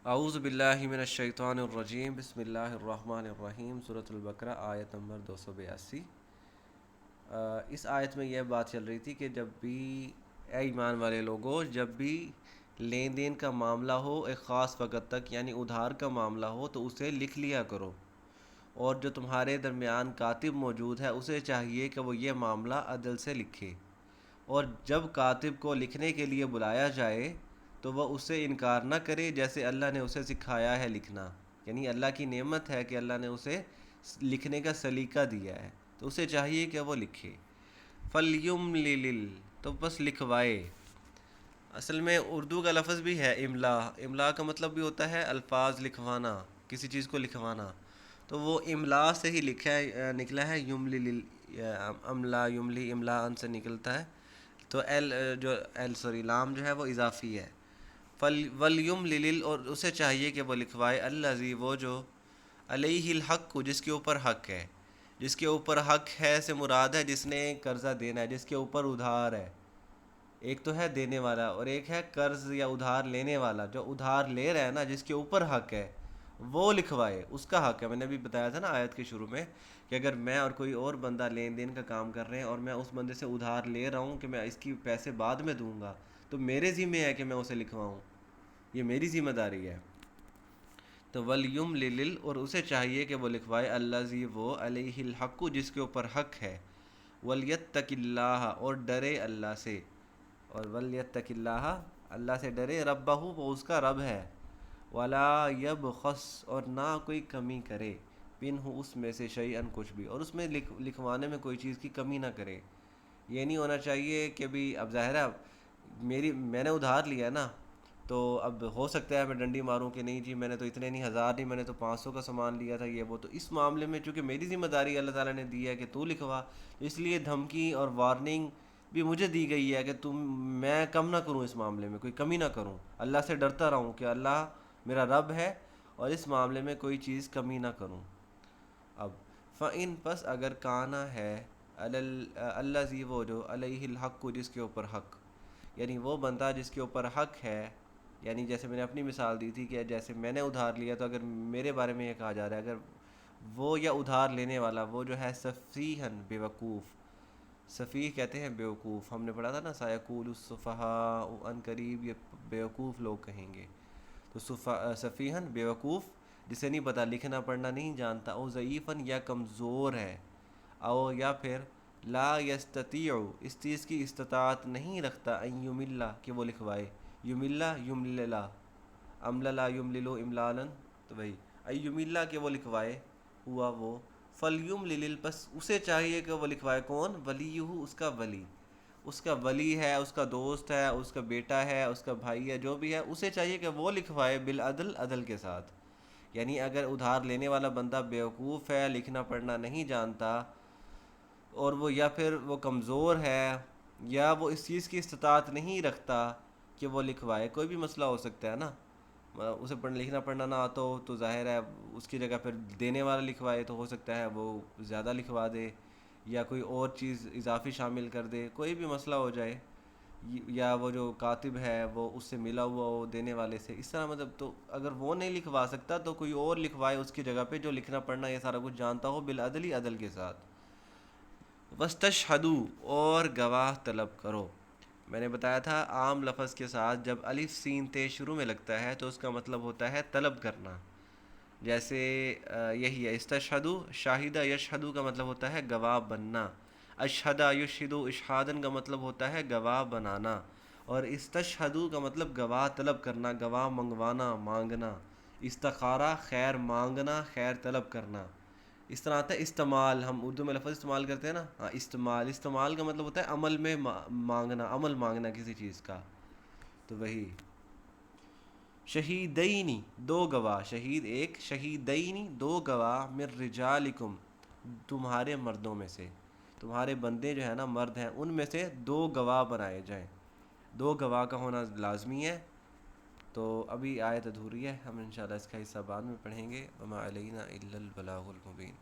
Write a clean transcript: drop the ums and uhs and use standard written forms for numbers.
اعوذ باللہ من الشیطان الرجیم، بسم اللہ الرحمن الرحیم، سورۃ البقرہ آیت نمبر 282۔ اس آیت میں یہ بات چل رہی تھی کہ جب بھی اے ایمان والے لوگوں، جب بھی لین دین کا معاملہ ہو ایک خاص وقت تک، یعنی ادھار کا معاملہ ہو، تو اسے لکھ لیا کرو، اور جو تمہارے درمیان کاتب موجود ہے اسے چاہیے کہ وہ یہ معاملہ عدل سے لکھے، اور جب کاتب کو لکھنے کے لیے بلایا جائے تو وہ اس سے انکار نہ کرے، جیسے اللہ نے اسے سکھایا ہے لکھنا۔ یعنی اللہ کی نعمت ہے کہ اللہ نے اسے لکھنے کا سلیقہ دیا ہے، تو اسے چاہیے کہ وہ لکھے۔ فَلْيُمْلِلِ، تو بس لکھوائے۔ اصل میں اردو کا لفظ بھی ہے املا۔ املا کا مطلب بھی ہوتا ہے الفاظ لکھوانا، کسی چیز کو لکھوانا، تو وہ املا سے ہی نکلا ہے یملل، املا یملی املا ان سے نکلتا ہے، تو لام جو ہے وہ اضافی ہے۔ ولیملل، اور اسے چاہیے کہ وہ لکھوائے، الذی، وہ جو، علیہ الحق، جس کے اوپر حق ہے۔ جس کے اوپر حق ہے سے مراد ہے جس نے قرضہ دینا ہے، جس کے اوپر ادھار ہے۔ ایک تو ہے دینے والا اور ایک ہے قرض یا ادھار لینے والا۔ جو ادھار لے رہا ہے نا، جس کے اوپر حق ہے وہ لکھوائے، اس کا حق ہے۔ میں نے بھی بتایا تھا نا آیت کے شروع میں کہ اگر میں اور کوئی اور بندہ لین دین کا کام کر رہے ہیں اور میں اس بندے سے ادھار لے رہا ہوں کہ میں اس کی پیسے بعد میں دوں گا، تو میرے ذمہ ہے کہ میں اسے لکھواؤں، یہ میری ذمہ داری ہے۔ تو ولیملل، اور اسے چاہیے کہ وہ لکھوائے، الذی، وہ، علیہ الحق، جس کے اوپر حق ہے، ولیتق اللہ، اور ڈرے اللہ سے، اور ولیتق اللہ، اللہ سے ڈرے، ربہ، وہ اس کا رب ہے، ولا یبخس، اور نہ کوئی کمی کرے، منہ، اس میں سے، شیئن، کچھ بھی، اور اس میں لکھوانے میں کوئی چیز کی کمی نہ کرے۔ یہ نہیں ہونا چاہیے کہ بھی اب ظاہر ہے میں نے ادھار لیا نا، تو اب ہو سکتا ہے میں ڈنڈی ماروں کہ نہیں جی میں نے تو اتنے نہیں، 1000 نہیں، میں نے تو 500 کا سامان لیا تھا، یہ وہ، تو اس معاملے میں چونکہ میری ذمہ داری اللہ تعالیٰ نے دی ہے کہ تو لکھوا، اس لیے دھمکی اور وارننگ بھی مجھے دی گئی ہے کہ میں کم نہ کروں، اس معاملے میں کوئی کمی نہ کروں، اللہ سے ڈرتا رہوں کہ اللہ میرا رب ہے اور اس معاملے میں کوئی چیز کمی نہ کروں۔ اب فَإِن، پس اگر کانا ہے، الذی، وہ جو، علیہ الحق، جس کے اوپر حق، یعنی وہ بندہ جس کے اوپر حق ہے، یعنی جیسے میں نے اپنی مثال دی تھی کہ جیسے میں نے ادھار لیا، تو اگر میرے بارے میں یہ کہا جا رہا ہے، اگر وہ یا ادھار لینے والا وہ جو ہے سفیہن، بیوقوف، سفیہ کہتے ہیں بیوقوف، ہم نے پڑھا تھا نا، سیقول السفہاء، ان قریب یہ بیوقوف لوگ کہیں گے، تو سفیہن، بیوقوف، جسے نہیں پتہ، لکھنا پڑھنا نہیں جانتا، او ضعیفن، یا کمزور ہے، او یا پھر لا یستطیع، اس چیز کی استطاعت نہیں رکھتا، ان یملا، کہ وہ لکھوائے، یملا یمللا، امللا یمللو املالن، تو وہی ان یملا، کہ وہ لکھوائے، ہوا وہ، فلیملل، پس اسے چاہیے کہ وہ لکھوائے، کون، ولیہ، اس کا ولی، اس کا ولی ہے، اس کا دوست ہے، اس کا بیٹا ہے، اس کا بھائی ہے، جو بھی ہے، اسے چاہیے کہ وہ لکھوائے، بالعدل، عدل کے ساتھ۔ یعنی اگر ادھار لینے والا بندہ بیوقوف ہے، لکھنا پڑھنا نہیں جانتا، اور وہ یا پھر وہ کمزور ہے، یا وہ اس چیز کی استطاعت نہیں رکھتا کہ وہ لکھوائے، کوئی بھی مسئلہ ہو سکتا ہے نا، اسے لکھنا پڑھنا نہ آتا ہو تو ظاہر ہے اس کی جگہ پھر دینے والا لکھوائے، تو ہو سکتا ہے وہ زیادہ لکھوا دے یا کوئی اور چیز اضافی شامل کر دے، کوئی بھی مسئلہ ہو جائے، یا وہ جو کاتب ہے وہ اس سے ملا ہوا ہو دینے والے سے، اس طرح مطلب، تو اگر وہ نہیں لکھوا سکتا تو کوئی اور لکھوائے اس کی جگہ پہ، جو لکھنا پڑھنا یہ سارا کچھ جانتا ہو، بالعدل، عدل کے ساتھ۔ وستشہدو، اور گواہ طلب کرو۔ میں نے بتایا تھا عام لفظ کے ساتھ جب الف سین تے شروع میں لگتا ہے تو اس کا مطلب ہوتا ہے طلب کرنا، جیسے یہی ہے استشہدو، شاہدہ یشہدو کا مطلب ہوتا ہے گواہ بننا، اشہدہ یشہدو اشہادن کا مطلب ہوتا ہے گواہ بنانا، اور استشہدو کا مطلب گواہ طلب کرنا، گواہ منگوانا، مانگنا، استخارہ، خیر مانگنا، خیر طلب کرنا۔ اس طرح آتا ہے استعمال، ہم اردو میں لفظ استعمال کرتے ہیں نا، ہاں استعمال، استعمال کا مطلب ہوتا ہے عمل میں مانگنا، عمل مانگنا کسی چیز کا، تو وہی۔ شہیدینی، دو گواہ، شہید ایک، شہیدینی، دو گواہ، من رجالکم، تمہارے مردوں میں سے، تمہارے بندے جو ہیں نا مرد ہیں، ان میں سے دو گواہ بنائے جائیں، دو گواہ کا ہونا لازمی ہے۔ تو ابھی آیت ادھوری ہے، ہم انشاءاللہ اس کا حصہ بعد میں پڑھیں گے، وما علینا الا البلاغ المبین۔